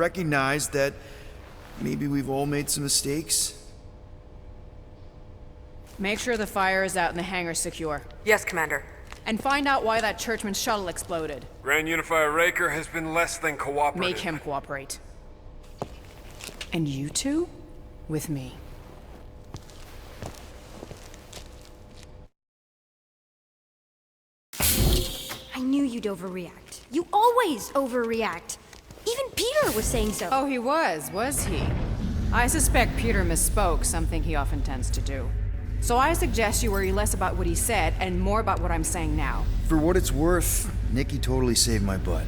recognize that maybe we've all made some mistakes. Make sure the fire is out and the hangar's secure. Yes, Commander. And find out why that churchman's shuttle exploded. Grand Unifier Raker has been less than cooperative. Make him cooperate. And you two? With me. I knew you'd overreact. You always overreact. Even Peter was saying so. Oh, he was he? I suspect Peter misspoke, something he often tends to do. So I suggest you worry less about what he said and more about what I'm saying now. For what it's worth, Nikki totally saved my butt.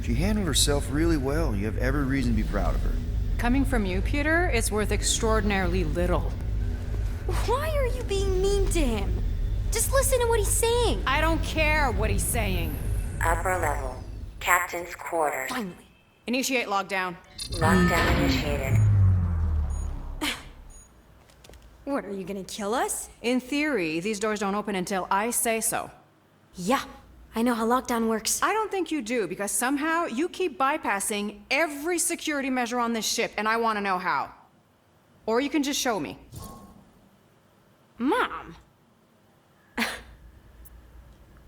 She handled herself really well. You have every reason to be proud of her. Coming from you, Peter, it's worth extraordinarily little. Why are you being mean to him? Just listen to what he's saying. I don't care what he's saying. Upper level. Captain's quarters. Finally. Initiate lockdown. Lockdown initiated. What, are you gonna kill us? In theory, these doors don't open until I say so. Yeah, I know how lockdown works. I don't think you do, because somehow you keep bypassing every security measure on this ship, and I want to know how. Or you can just show me. Mom!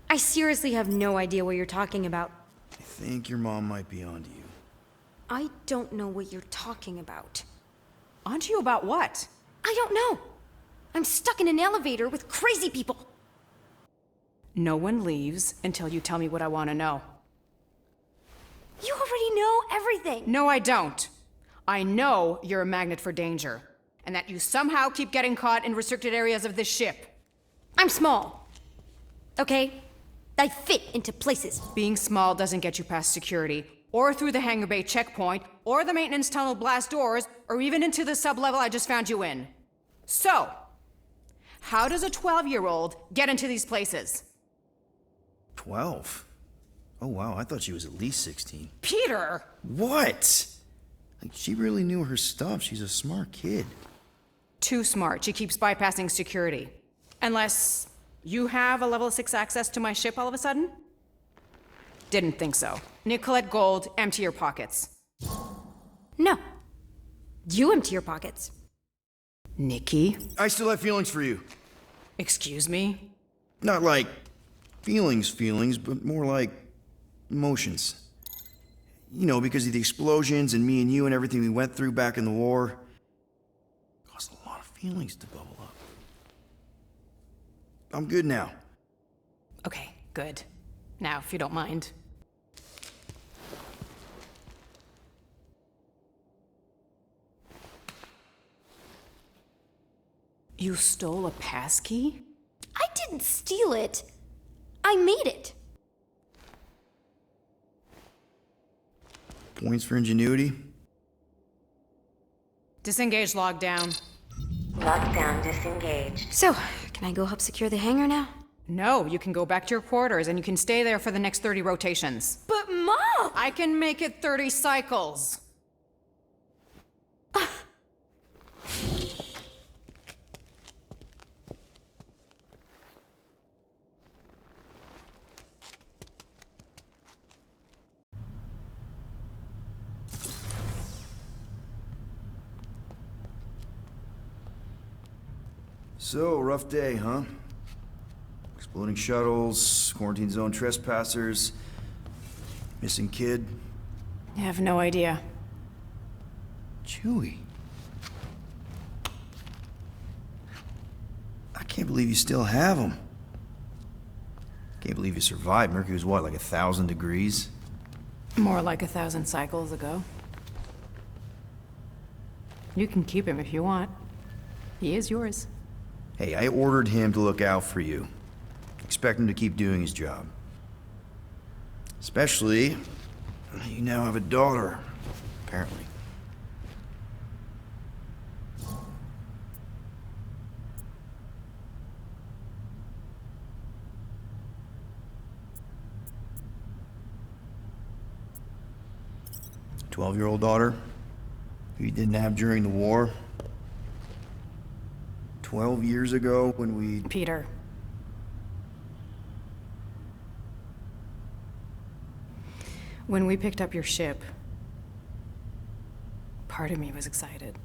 I seriously have no idea what you're talking about. I think your mom might be onto you. I don't know what you're talking about. Onto you about what? I don't know. I'm stuck in an elevator with crazy people. No one leaves until you tell me what I want to know. You already know everything. No, I don't. I know you're a magnet for danger, and that you somehow keep getting caught in restricted areas of this ship. I'm small. Okay? I fit into places. Being small doesn't get you past security, or through the hangar bay checkpoint, or the maintenance tunnel blast doors, or even into the sub-level I just found you in. So, how does a 12-year-old get into these places? 12? Oh wow, I thought she was at least 16. Peter! What? Like, she really knew her stuff. She's a smart kid. Too smart. She keeps bypassing security. Unless you have a level 6 access to my ship all of a sudden? Didn't think so. Nicolette Gold, empty your pockets. No. You empty your pockets. Nikki? I still have feelings for you. Excuse me? Not like feelings, but more like emotions. You know, because of the explosions and me and you and everything we went through back in the war. Caused a lot of feelings to bubble up. I'm good now. Okay, good. Now, if you don't mind. You stole a passkey? I didn't steal it. I made it. Points for ingenuity? Disengage lockdown. Lockdown disengaged. So, can I go help secure the hangar now? No, you can go back to your quarters and you can stay there for the next 30 rotations. But Mom! I can make it 30 cycles. So, rough day, huh? Exploding shuttles, quarantine zone trespassers, missing kid. I have no idea. Chewie. I can't believe you still have him. Can't believe you survived. Mercury was what, like 1,000 degrees? More like 1,000 cycles ago. You can keep him if you want. He is yours. Hey, I ordered him to look out for you. Expect him to keep doing his job. Especially, you now have a daughter, apparently. A 12-year-old daughter who you didn't have during the war. 12 years ago when we... Peter. When we picked up your ship, part of me was excited.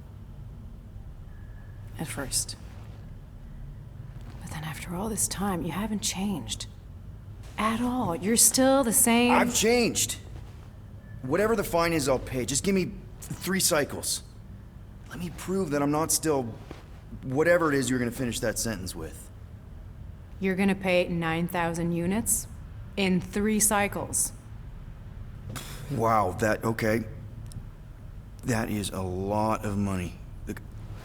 At first. But then after all this time, you haven't changed. At all. You're still the same. I've changed. Whatever the fine is, I'll pay. Just give me 3 cycles. Let me prove that I'm not still whatever it is you're gonna finish that sentence with. You're gonna pay 9,000 units in 3 cycles. Wow, okay. That is a lot of money. Look,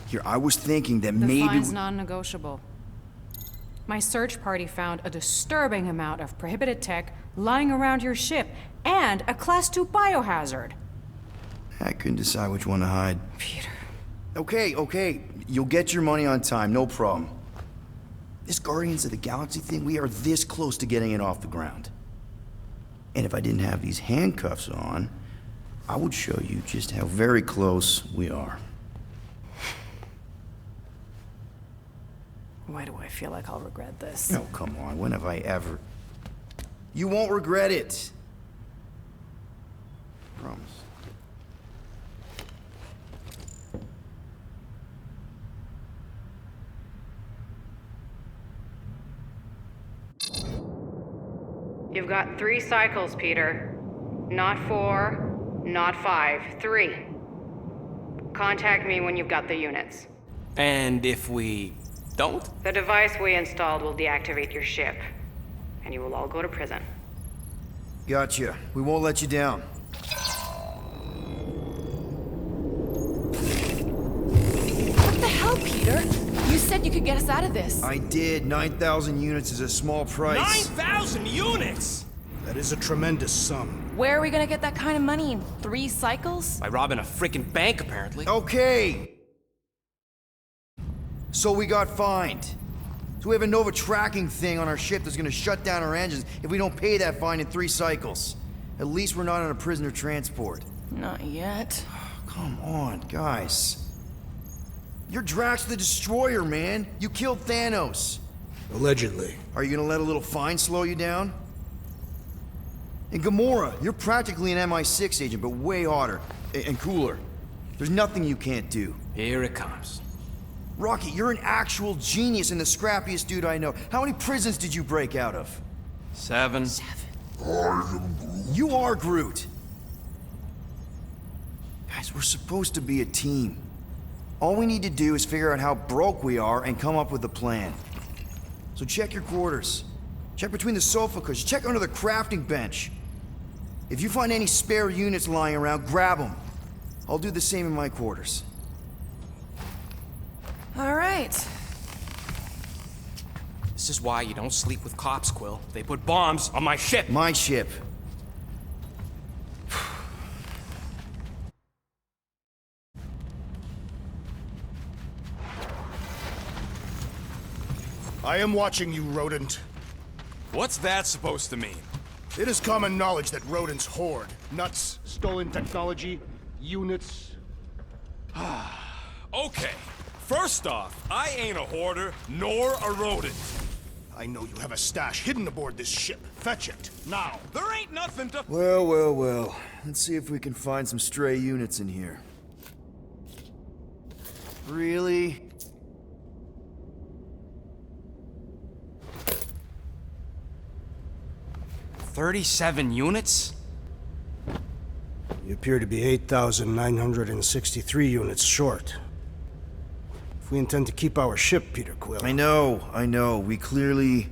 here, I was thinking that The maybe... fine's non-negotiable. My search party found a disturbing amount of prohibited tech lying around your ship, and a Class 2 biohazard. I couldn't decide which one to hide. Peter. Okay. You'll get your money on time, no problem. This Guardians of the Galaxy thing, we are this close to getting it off the ground. And if I didn't have these handcuffs on, I would show you just how very close we are. Why do I feel like I'll regret this? Oh, come on, when have I ever... You won't regret it. Promise. You've got 3 cycles, Peter. Not 4, not 5, 3. Contact me when you've got the units. And if we don't? The device we installed will deactivate your ship, and you will all go to prison. Gotcha. We won't let you down. What the hell, Peter? You said you could get us out of this. I did. 9,000 units is a small price. 9,000 units! That is a tremendous sum. Where are we gonna get that kind of money in 3 cycles? By robbing a freaking bank, apparently. Okay. So we got fined. So we have a Nova tracking thing on our ship that's gonna shut down our engines if we don't pay that fine in 3 cycles. At least we're not on a prisoner transport. Not yet. Come on, guys. You're Drax the Destroyer, man. You killed Thanos. Allegedly. Are you gonna let a little fine slow you down? And Gamora, you're practically an MI6 agent, but way hotter and cooler. There's nothing you can't do. Here it comes. Rocky, you're an actual genius and the scrappiest dude I know. How many prisons did you break out of? 7. You are Groot. Guys, we're supposed to be a team. All we need to do is figure out how broke we are and come up with a plan. So check your quarters. Check between the sofa cushions. Check under the crafting bench. If you find any spare units lying around, grab them. I'll do the same in my quarters. All right. This is why you don't sleep with cops, Quill. They put bombs on my ship. My ship. I am watching you, rodent. What's that supposed to mean? It is common knowledge that rodents hoard nuts, stolen technology, units. Okay, first off, I ain't a hoarder nor a rodent. I know you have a stash hidden aboard this ship. Fetch it, now. There ain't nothing to... Well. Let's see if we can find some stray units in here. Really? $37 units? You appear to be 8,963 units short. If we intend to keep our ship, Peter Quill, I know. We clearly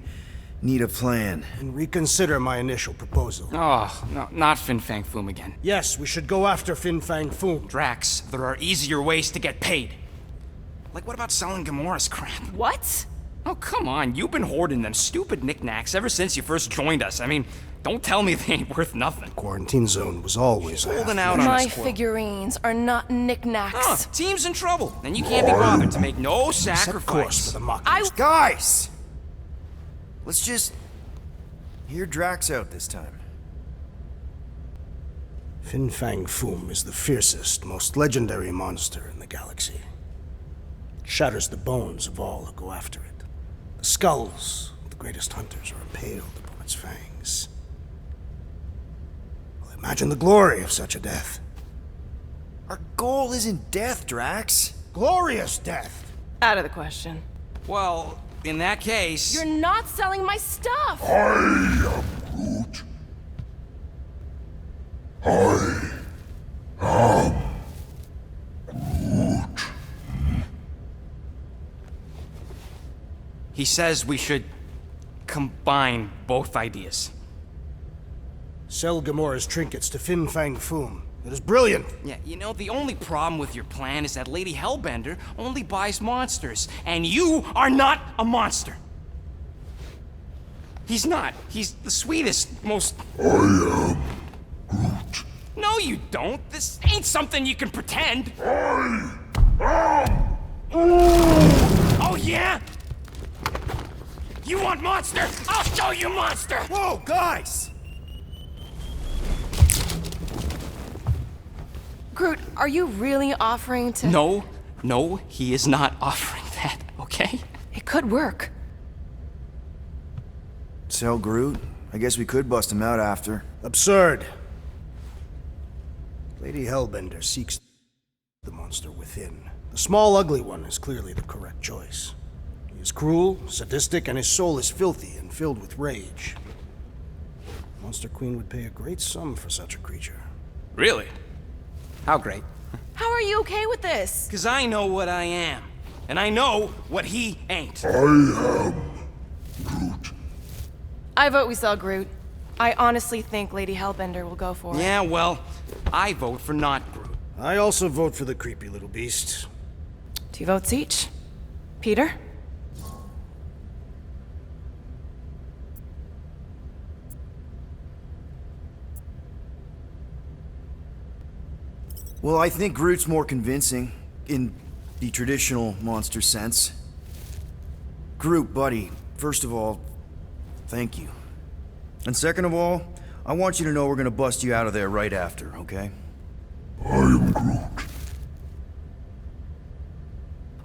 need a plan. then reconsider my initial proposal. Oh, no, not Fin Fang Foom again. Yes, we should go after Fin Fang Foom. Drax, there are easier ways to get paid. Like, what about selling Gamora's crap? What? Oh, come on, you've been hoarding them stupid knickknacks ever since you first joined us. I mean, don't tell me they ain't worth nothing. Quarantine zone was always a Holding half- out on My us, Quill. figurines are not knickknacks. Team's in trouble, and you can't be bothered to make no Set course for sacrifice. the Mockery. Guys! Let's just hear Drax out this time. Fin Fang Foom is the fiercest, most legendary monster in the galaxy. It shatters the bones of all who go after it. The skulls of the greatest hunters are impaled upon its fangs. Well, imagine the glory of such a death. Our goal isn't death, Drax. Glorious death! Out of the question. Well, in that case... You're not selling my stuff! He says we should combine both ideas. Sell Gamora's trinkets to Fin Fang Foom. It is brilliant! Yeah, you know, the only problem with your plan is that Lady Hellbender only buys monsters, and you are not a monster. He's not. He's the sweetest, most... I am Groot. No, you don't. This ain't something you can pretend. Oh, yeah? You want monster? I'll show you monster! Whoa, guys! Groot, are you really offering to... No, he is not offering that, okay? It could work. Sell Groot? I guess we could bust him out after. Absurd. Lady Hellbender seeks the monster within. The small, ugly one is clearly the correct choice. He is cruel, sadistic, and his soul is filthy and filled with rage. Monster Queen would pay a great sum for such a creature. Really? How great? How are you okay with this? Because I know what I am. And I know what he ain't. I vote we sell Groot. I honestly think Lady Hellbender will go for it. Yeah, well, I vote for not Groot. I also vote for the creepy little beast. 2 votes each. Peter? Well, I think Groot's more convincing, in the traditional monster sense. Groot, buddy, first of all, thank you. And second of all, I want you to know we're gonna bust you out of there right after, okay? I am Groot.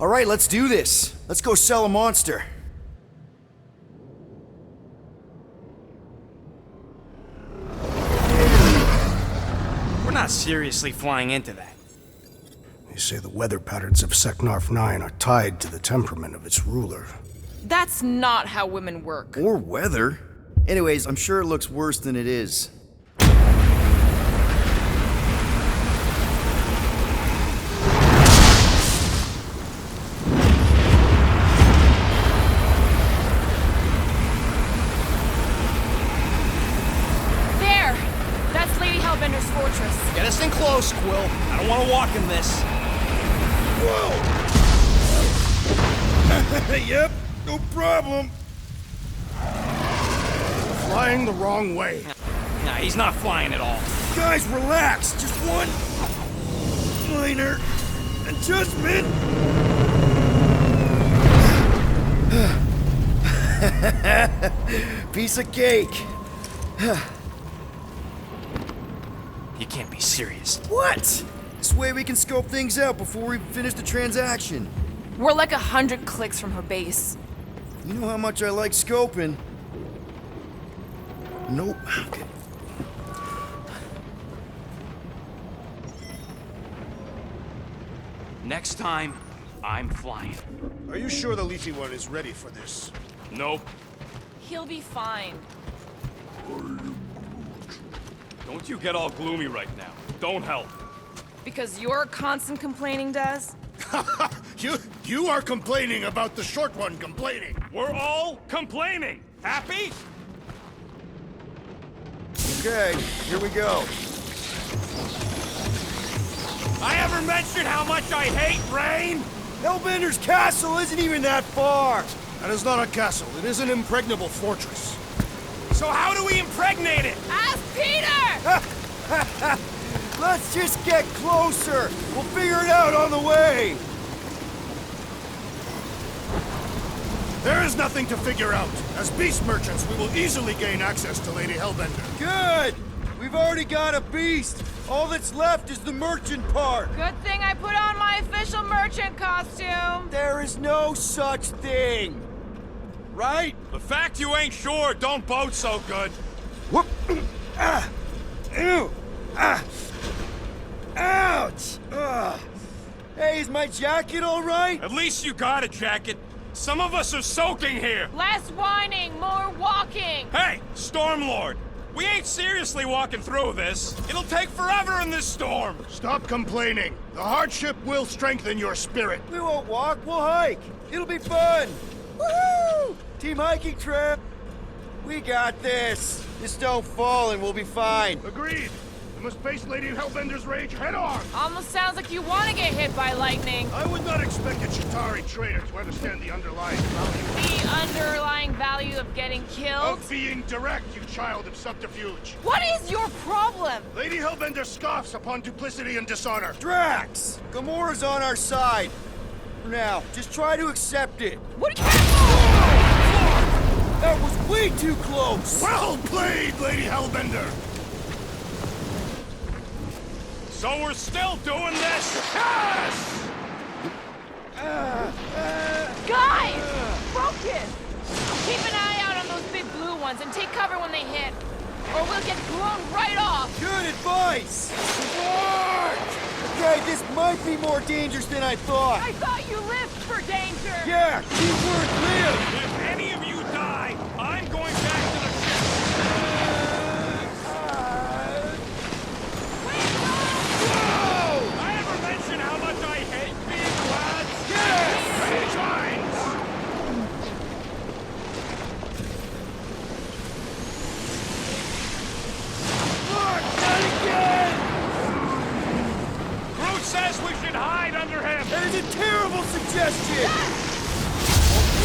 Alright, let's do this. Let's go sell a monster. We're not seriously flying into that. They say the weather patterns of Seknarf 9 are tied to the temperament of its ruler. That's not how women work. Or weather. Anyways, I'm sure it looks worse than it is. There! That's Lady Hellbender's fortress. Get us in close, Quill. I don't want to walk in this. Whoa! Yep, no problem. Flying the wrong way. Nah, he's not flying at all. Guys, relax. Just one minor adjustment. Piece of cake. You can't be serious. What? This way we can scope things out before we finish the transaction. We're like 100 clicks from her base. You know how much I like scoping. Nope. Okay. Next time, I'm flying. Are you sure the leafy one is ready for this? Nope. He'll be fine. Don't you get all gloomy right now. Don't help. Because your constant complaining does? You are complaining about the short one complaining. We're all complaining. Happy? Okay, here we go. I ever mentioned how much I hate rain? Hellbender's castle isn't even that far. That is not a castle. It is an impregnable fortress. So how do we impregnate it? Ask Peter! Let's just get closer. We'll figure it out on the way. There is nothing to figure out. As beast merchants, we will easily gain access to Lady Hellbender. Good. We've already got a beast. All that's left is the merchant part. Good thing I put on my official merchant costume. There is no such thing. Right? The fact you ain't sure don't bode so good. Whoop. Ah. Ew. Ah. Ouch. is my jacket all right? At least you got a jacket. Some of us are soaking here. Less whining, more walking. Hey, Stormlord. We ain't seriously walking through this. It'll take forever in this storm. Stop complaining. The hardship will strengthen your spirit. We won't walk, we'll hike. It'll be fun. Woohoo! Team hiking trip. We got this. Just don't fall and we'll be fine. Agreed. We must face Lady Hellbender's rage head on. Almost sounds like you want to get hit by lightning. I would not expect a Chitauri trader to understand the underlying value The underlying value of getting killed? of being direct, you child of subterfuge. What is your problem? Lady Hellbender scoffs upon duplicity and dishonor. Drax! Gamora's on our side. For now, just try to accept it. What are you... That was way too close! Well played, Lady Hellbender! So we're still doing this? Yes! Guys! Focus! Keep an eye out on those big blue ones and take cover when they hit. Or we'll get blown right off! Good advice! Okay, this might be more dangerous than I thought. I thought you lived for danger! Yeah, keyword live! If any of you die, I'm going back to the ship. I ever mention how much I hate being lads? Yes! Shines! Look, not again! Groot says we should hide under him. That is a terrible suggestion!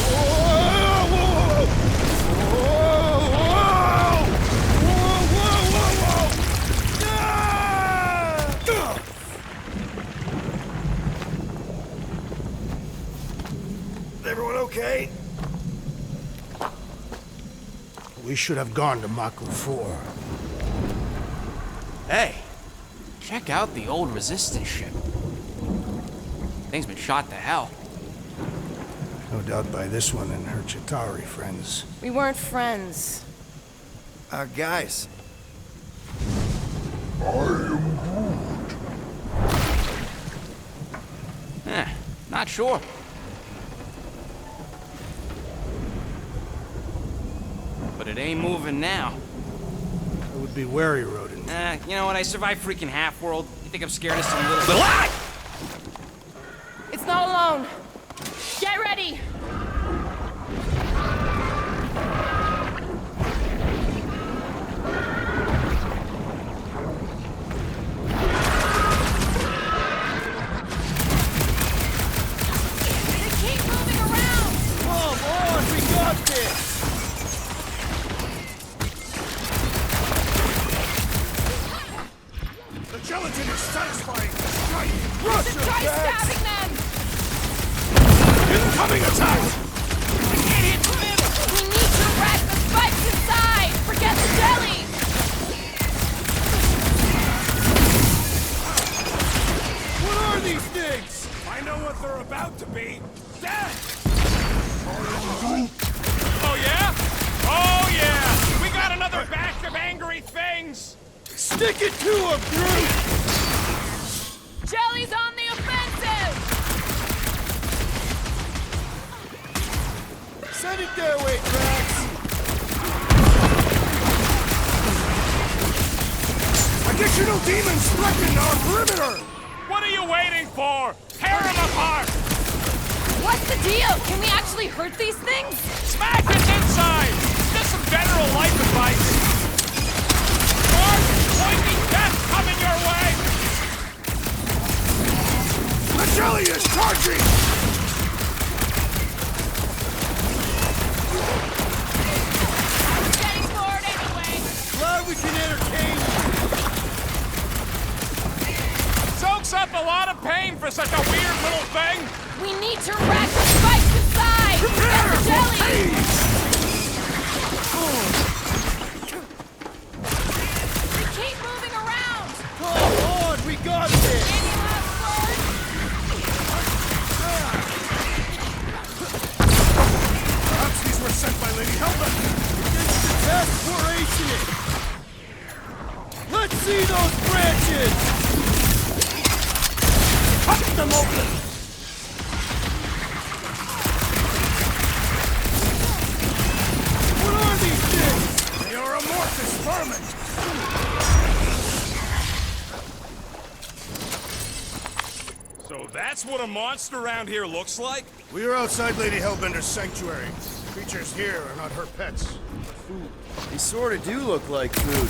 Whoa, whoa, whoa, whoa, whoa, whoa, whoa, whoa, whoa. Everyone okay? We should have gone to Mako 4. Hey, check out the old resistance ship. Thing's been shot to hell. No doubt by this one and her Chitauri friends. We weren't friends. Guys. Not sure. But it ain't moving now. I would be wary, Rodin. You know what? I survived freaking Half-World. You think I'm scared of some little... Ah! It's not alone. Get ready! They keep moving around! Come on, we got this! The gelatin is satisfying. Rush Just try stabbing them! Incoming attack! We need to wreck the spikes inside! Forget the jelly! What are these things? I know what they're about to be. Death! Oh yeah? Oh yeah! We got another batch of angry things! Stick it to him, Groot! Jelly's on the offensive! Send it their way, Drax! Additional demons threaten our perimeter! What are you waiting for? Tear them apart! What's the deal? Can we actually hurt these things? Smash it inside! Just some general life advice. Mark, pointing death coming your way! The jelly is charging! Getting bored anyway. Glad we can entertain you. Soaks up a lot of pain for such a weird little thing. We need to wreck the spikes inside! Get the jelly! They keep moving around! Come on, we got this! Any last words? Perhaps these were sent by Lady Hellbender. It's the desperation! Let's see those branches! Cut them open! So that's what a monster around here looks like? We are outside Lady Hellbender's sanctuary. Creatures here are not her pets, but food. They sort of do look like food.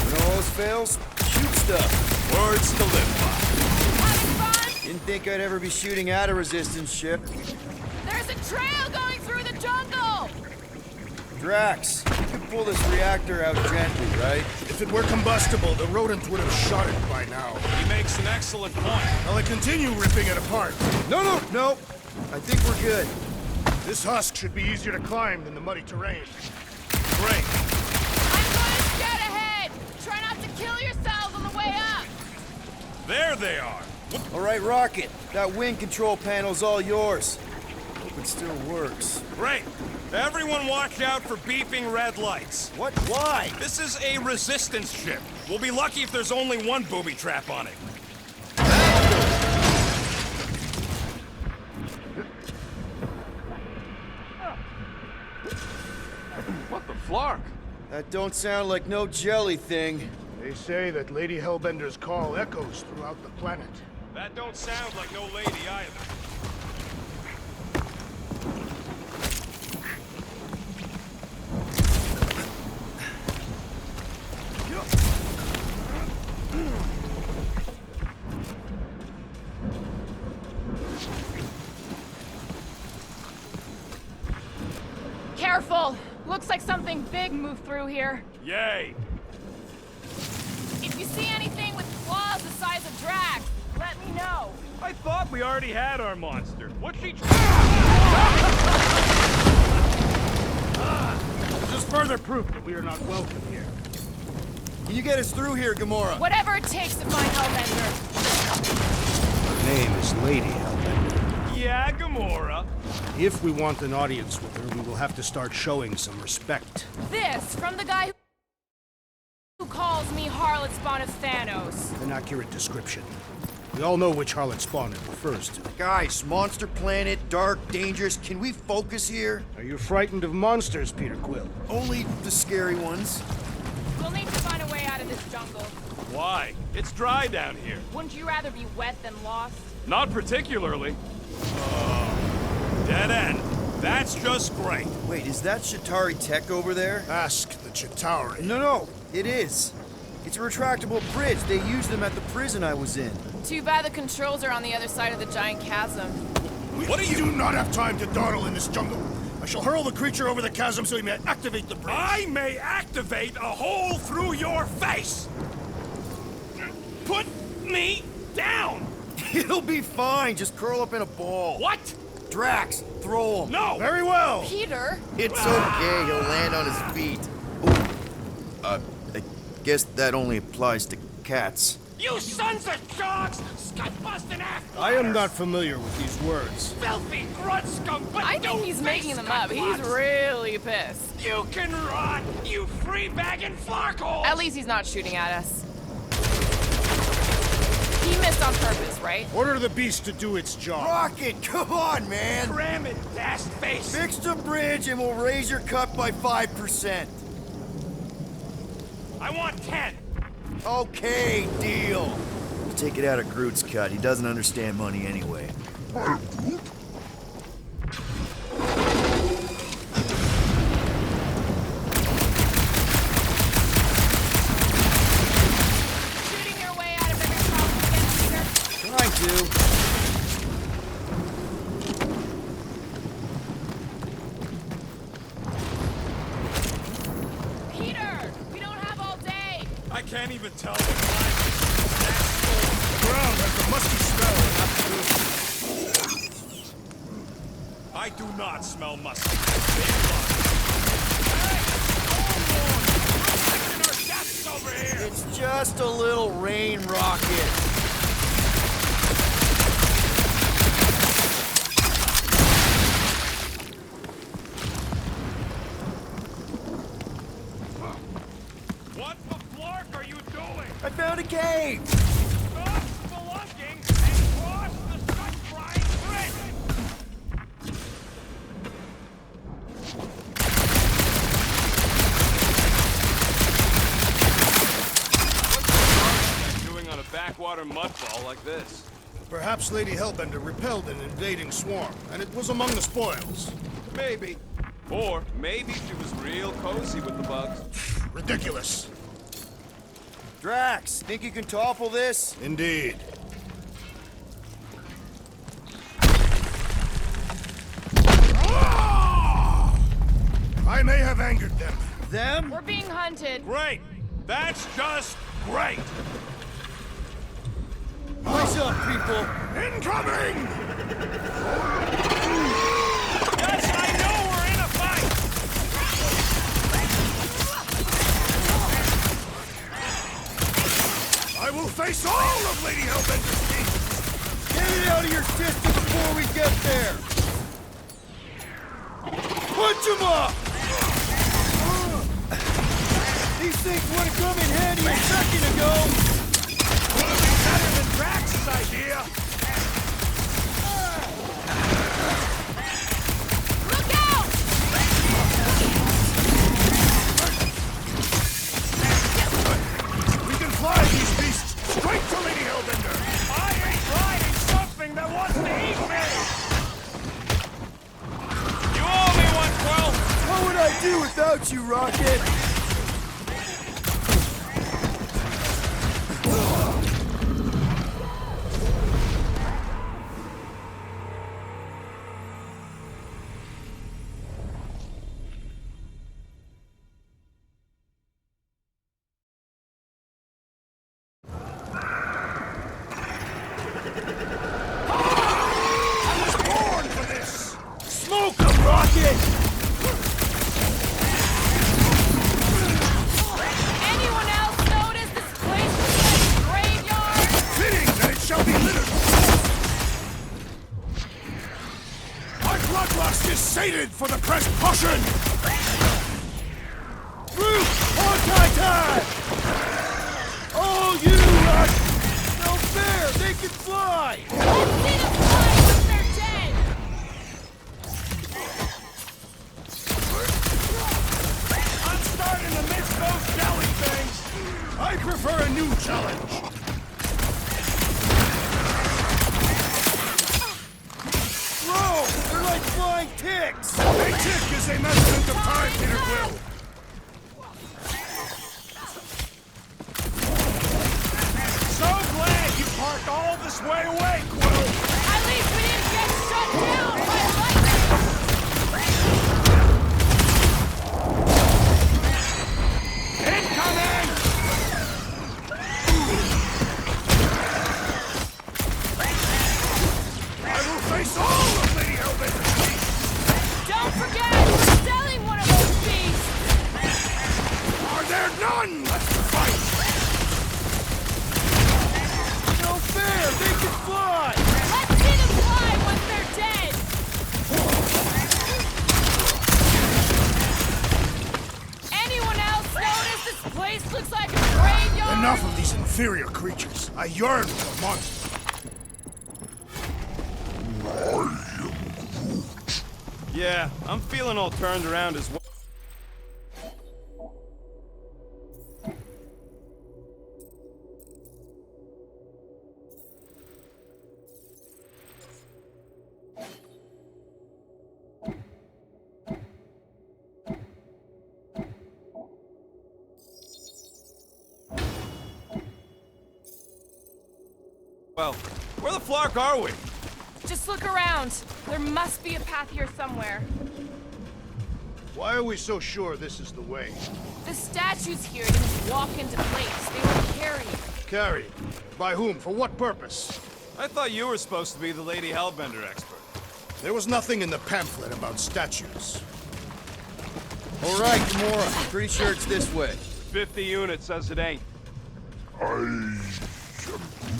When all else fails, shoot stuff. Words to live by. Having fun? Didn't think I'd ever be shooting at a resistance ship. There's a trail going through the jungle! Drax, you can pull this reactor out gently, right? If it were combustible, the rodent would have shot it by now. He makes an excellent point. Will I continue ripping it apart? No. I think we're good. This husk should be easier to climb than the muddy terrain. Great. I'm going straight ahead! Try not to kill yourselves on the way up! There they are. All right, Rocket. That wind control panel's all yours. Hope it still works. Great. Everyone watch out for beeping red lights. What? Why? This is a resistance ship. We'll be lucky if there's only one booby trap on it. What the flark? That don't sound like no jelly thing. They say that Lady Hellbender's call echoes throughout the planet. That don't sound like no lady either. Careful! Looks like something big moved through here. Yay! If you see anything with claws the size of Drax, let me know. I thought we already had our monster. What's she... This is further proof that we are not welcome here. Can you get us through here, Gamora? Whatever it takes to find Hellbender. Her name is Lady Hellbender. Yeah, Gamora. If we want an audience with her, we will have to start showing some respect. This from the guy who calls me Harlot Spawn of Thanos. An accurate description. We all know which harlot spawn it refers to. Guys, monster planet, dark, dangerous. Can we focus here? Are you frightened of monsters, Peter Quill? Only the scary ones. We'll need to find a way out of this jungle. Why? It's dry down here. Wouldn't you rather be wet than lost? Not particularly. Dead end. That's just great. Wait, is that Chitauri tech over there? Ask the Chitauri. No, it is. It's a retractable bridge. They used them at the prison I was in. Too bad the controls are on the other side of the giant chasm. What are you... do not have time to dawdle in this jungle. I shall hurl the creature over the chasm so he may activate the bridge. I may activate a hole through your face! Put me down! It'll be fine. Just curl up in a ball. What? Drax, throw him. No! Very well. Peter? It's okay. He'll land on his feet. Ooh. I guess that only applies to cats. You sons of dogs! Scut-busting ass! I am not familiar with these words. Filthy grunt scum! But I think he's making them up. He's really pissed. You can rot, you free-bagging flarkhole! At least he's not shooting at us. He missed on purpose, right? Order the beast to do its job. Rocket, come on, man. Cram it, ass face! Fix the bridge and we'll raise your cut by 5%. I want 10! Okay, deal. We'll take it out of Groot's cut. He doesn't understand money anyway. Shooting your way out of every problem again, Peter. Trying to. Peter! We don't have all day! I can't even tell the time. The ground has the musky smell of I do not smell mustard. It's just a little rain rocket. What the flark are you doing? I found a cave. Stop spelunking and cross the sun-frying bridge! What's the doing on a backwater mudfall like this? Perhaps Lady Hellbender repelled an invading swarm, and it was among the spoils. Maybe. Or maybe she was real cozy with the bugs. Ridiculous. Drax, think you can topple this? Indeed. I may have angered them. Them? We're being hunted. Great! That's just great! What's up, people? Incoming! Yes, I know we're in a fight! I will face all of Lady Hellbender's team! Get it out of your system before we get there! Punch him up! These things would have come in handy a second ago! Would be better than Drax's idea! Look out! We can fly these beasts straight to Lady Hellbender! I ain't riding something that wants to eat me! You owe me one, Quill! What would I do without you, Rocket? Born for this! Smoke 'em, Rocket! Anyone else notice this place looks like a graveyard? Fitting that it shall be littered! My bloodlust is sated for the pressed potion! Root! On Titan! Oh, you Rock! No fair! They can fly! Let's see them fly once they're dead! I'm starting to miss those jelly things! I prefer a new challenge! Whoa! They're like flying ticks! A tick is a measurement of time, Peter Quill! So glad you parked all this way away, Quill! At least we didn't get shut down by lightning! Incoming! I will face all of Lady Hellbender's team! Don't forget, we're selling one of those beasts! Are there none left to fight? No fair! They can fly! Let's see them fly once they're dead! Anyone else notice this place looks like a graveyard? Enough of these inferior creatures. I yearn for monsters. Yeah, I'm feeling all turned around as well. Well, where the flark are we? Just look around. There must be a path here somewhere. Why are we so sure this is the way? The statues here didn't walk into place. They were carried. Carried? By whom? For what purpose? I thought you were supposed to be the Lady Hellbender expert. There was nothing in the pamphlet about statues. All right, Gamora. Pretty sure it's this way. 50 units says it ain't.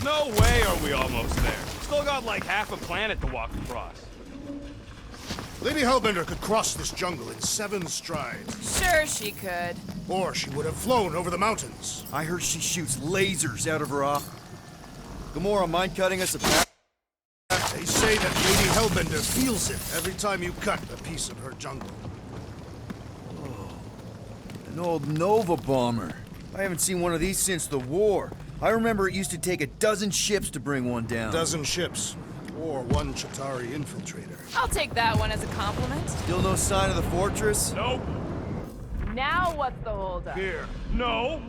No way are we almost there. Still got like half a planet to walk across. Lady Hellbender could cross this jungle in 7 strides. Sure she could. Or she would have flown over the mountains. I heard she shoots lasers out of her eye. Gamora, mind cutting us a path? They say that Lady Hellbender feels it every time you cut a piece of her jungle. An old Nova bomber. I haven't seen one of these since the war. I remember it used to take a dozen ships to bring one down. Dozen ships. Or one Chitauri infiltrator. I'll take that one as a compliment. Still no sign of the fortress? Nope. Now what's the holdup? Here. No.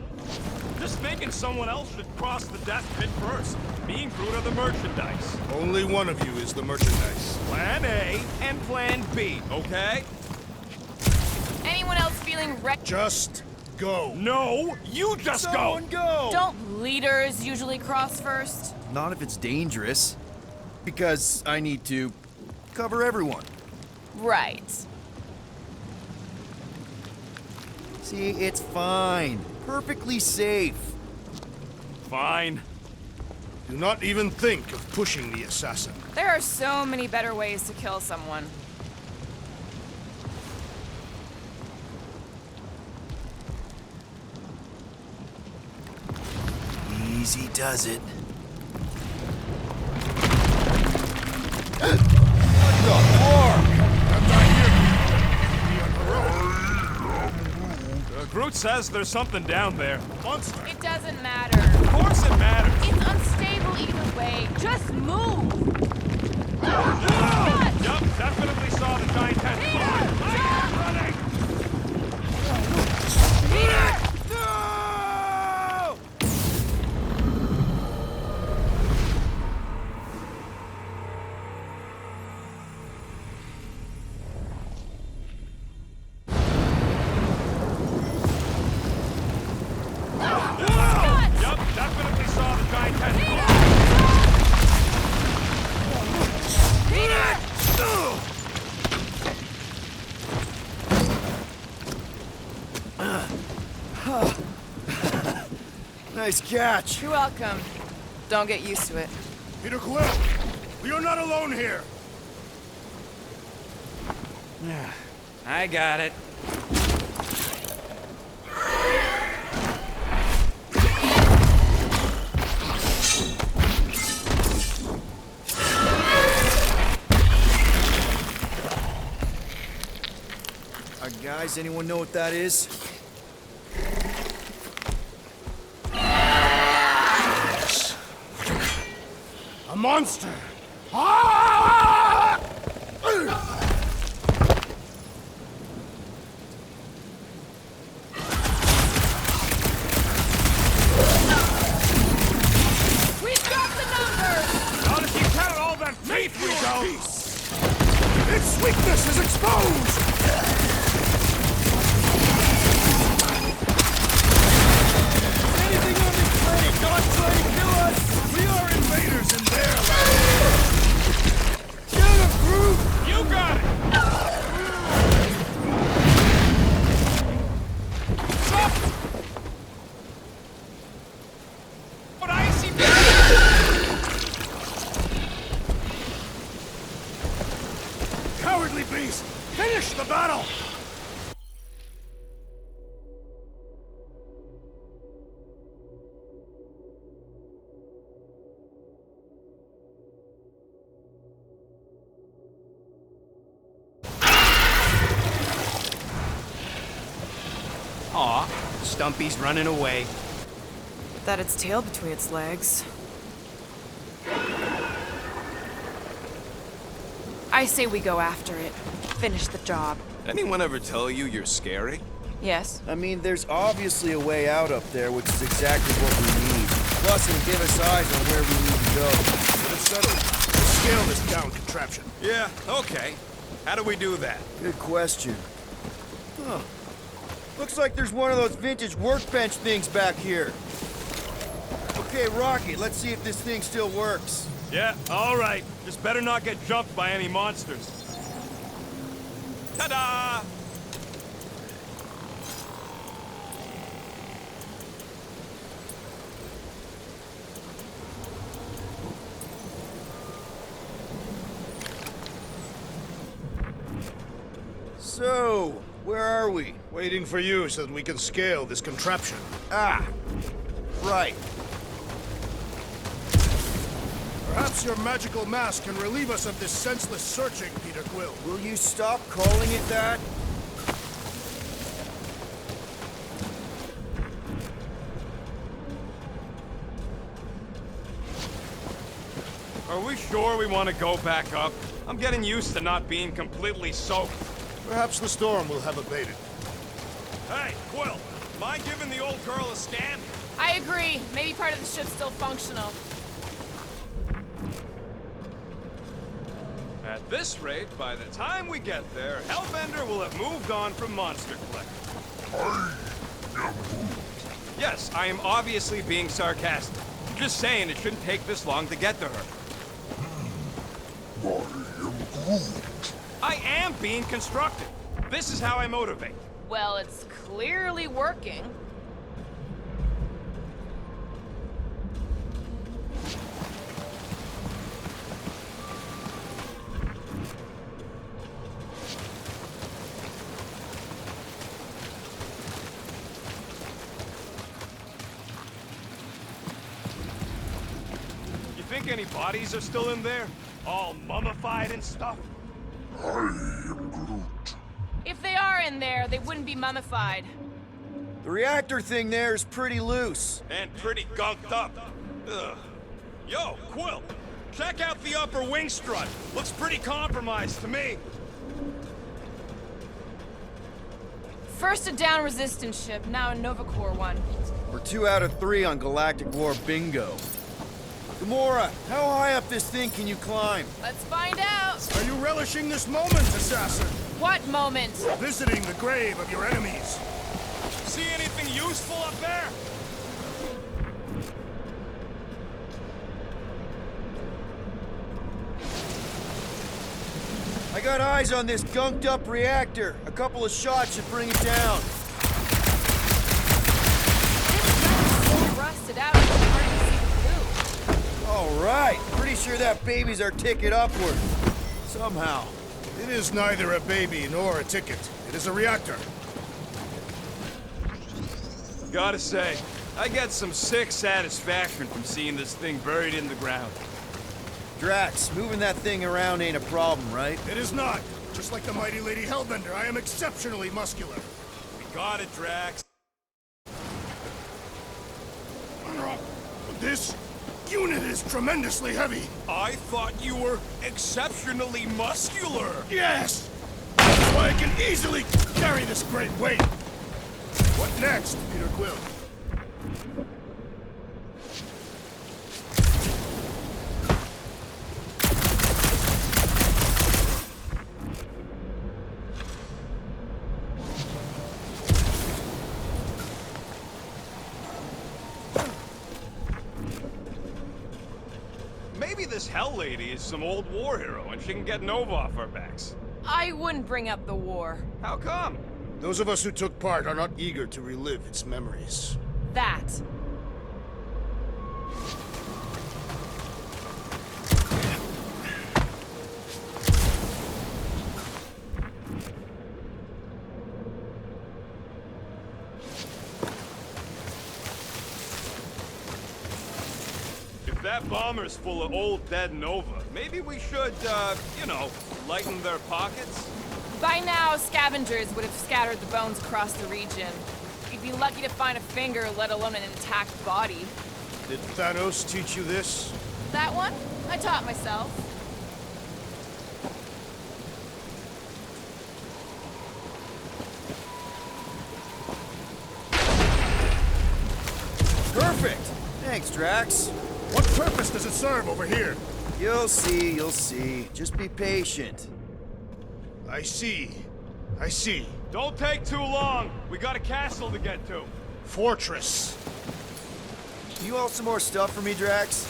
Just thinking someone else should cross the death pit first. Me and Groot are the merchandise. Only one of you is the merchandise. Plan A and Plan B, okay? Anyone else feeling wrecked? Just go. No, you just Someone go! Don't leaders usually cross first? Not if it's dangerous. Because I need to cover everyone. Right. See, it's fine. Perfectly safe. Fine. Do not even think of pushing the assassin. There are so many better ways to kill someone. Easy does it. Groot says there's something down there. Monster! It doesn't matter. Of course it matters. It's unstable either way. Just move! Yup, definitely saw the giant tentacle. Running! Yup, definitely saw the giant tentacle. Nice catch. You're welcome. Don't get used to it. Peter Quill! We are not alone here! I got it. Guys, anyone know what that is? A monster! Ah! We've got the numbers! Not if you count all that faith we go. Its weakness is exposed! Anything on this planet not trying to kill us? We are invaders in their land! Get him, Groot! You got it. Stop! But I see. Cowardly beast! Finish the battle! Aw, Stumpy's running away. That its tail between its legs. I say we go after it. Finish the job. Anyone ever tell you you're scary? Yes? I mean, there's obviously a way out up there, which is exactly what we need. Plus, it'll give us eyes on where we need to go. Get it settled. Let's scale this down contraption. Yeah, okay. How do we do that? Good question. Huh. Looks like there's one of those vintage workbench things back here. Okay, Rocky, let's see if this thing still works. Yeah, all right. Just better not get jumped by any monsters. Ta-da! So, where are we? Waiting for you so that we can scale this contraption. Ah, right. Perhaps your magical mask can relieve us of this senseless searching, Peter Quill. Will you stop calling it that? Are we sure we want to go back up? I'm getting used to not being completely soaked. Perhaps the storm will have abated. Hey, Quill, mind giving the old girl a scan? I agree. Maybe part of the ship's still functional. At this rate, by the time we get there, Hellbender will have moved on from Monster Collector. Yes, I am obviously being sarcastic. Just saying it shouldn't take this long to get to her. I am being constructive. This is how I motivate. Well, it's clearly working. You think any bodies are still in there? All mummified and stuff? If they are in there, they wouldn't be mummified. The reactor thing there is pretty loose. And pretty gunked up. Ugh. Yo, Quill, check out the upper wing strut. Looks pretty compromised to me. First a down resistance ship, now a Nova Corps one. We're 2 out of 3 on Galactic War bingo. Gamora, how high up this thing can you climb? Let's find out. Are you relishing this moment, assassin? What moment? Visiting the grave of your enemies. See anything useful up there? I got eyes on this gunked up reactor. A couple of shots should bring it down. This rusted out. It's hard to see the blue. All right. Pretty sure that baby's our ticket upward. Somehow. It is neither a baby nor a ticket. It is a reactor. Gotta say, I get some sick satisfaction from seeing this thing buried in the ground. Drax, moving that thing around ain't a problem, right? It is not. Just like the mighty Lady Hellbender, I am exceptionally muscular. We got it, Drax. This unit is tremendously heavy. I thought you were exceptionally muscular. Yes! That's why I can easily carry this great weight. What next, Peter Quill? Maybe this Hell Lady is some old war hero and she can get Nova off our backs. I wouldn't bring up the war. How come? Those of us who took part are not eager to relive its memories. That. If that bomber's full of old dead Nova, maybe we should, you know, lighten their pockets? By now, scavengers would have scattered the bones across the region. You'd be lucky to find a finger, let alone an intact body. Did Thanos teach you this? That one? I taught myself. Perfect! Thanks, Drax. What purpose does it serve over here? You'll see, you'll see. Just be patient. I see. I see. Don't take too long. We got a castle to get to. Fortress. You all some more stuff for me, Drax?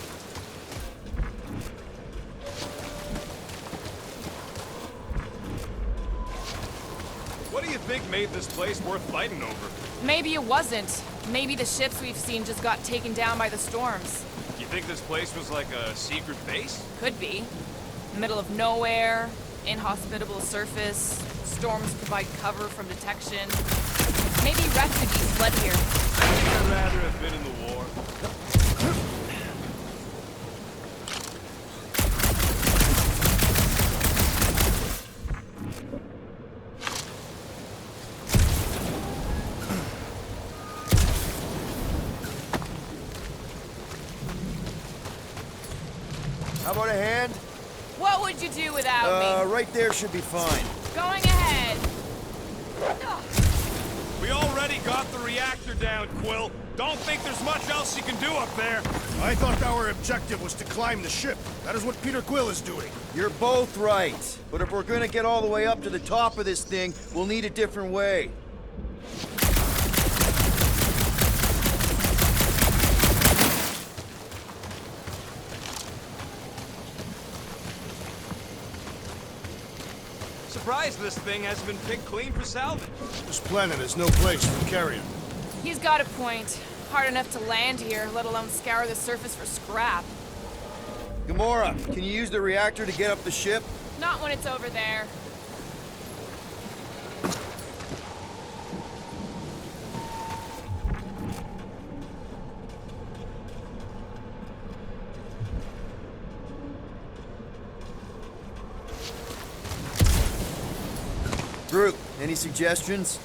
What do you think made this place worth fighting over? Maybe it wasn't. Maybe the ships we've seen just got taken down by the storms. You think this place was like a secret base? Could be. Middle of nowhere, inhospitable surface, storms provide cover from detection. Maybe refugees fled here. I think I'd rather have been in the war. How about a hand? What would you do without me? Right there should be fine. Going ahead. We already got the reactor down, Quill. Don't think there's much else you can do up there. I thought our objective was to climb the ship. That is what Peter Quill is doing. You're both right. But if we're gonna get all the way up to the top of this thing, we'll need a different way. Surprised this thing hasn't been picked clean for salvage. This planet is no place for carrion. He's got a point. Hard enough to land here, let alone scour the surface for scrap. Gamora, can you use the reactor to get up the ship? Not when it's over there. Groot, any suggestions?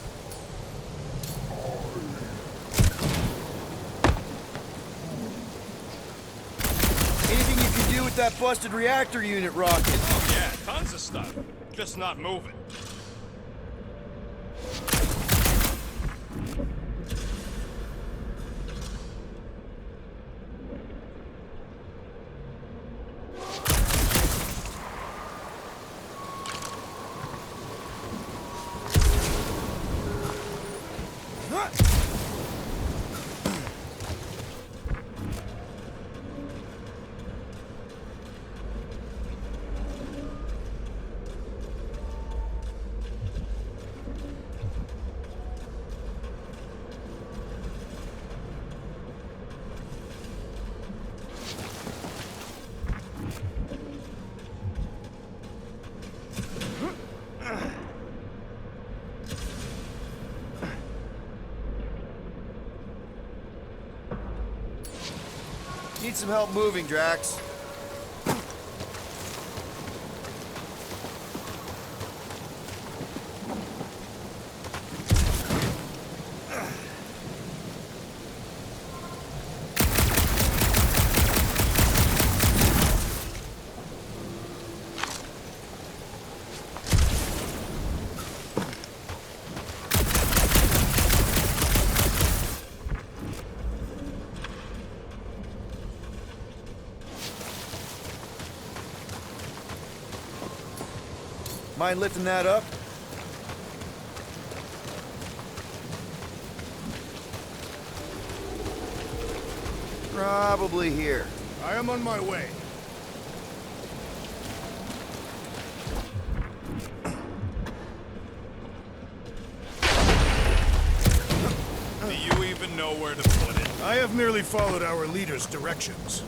Anything you can do with that busted reactor unit rocket? Oh yeah, tons of stuff. Just not moving. Need some help moving, Drax. Mind lifting that up? Probably here. I am on my way. Do you even know where to put it? I have merely followed our leader's directions.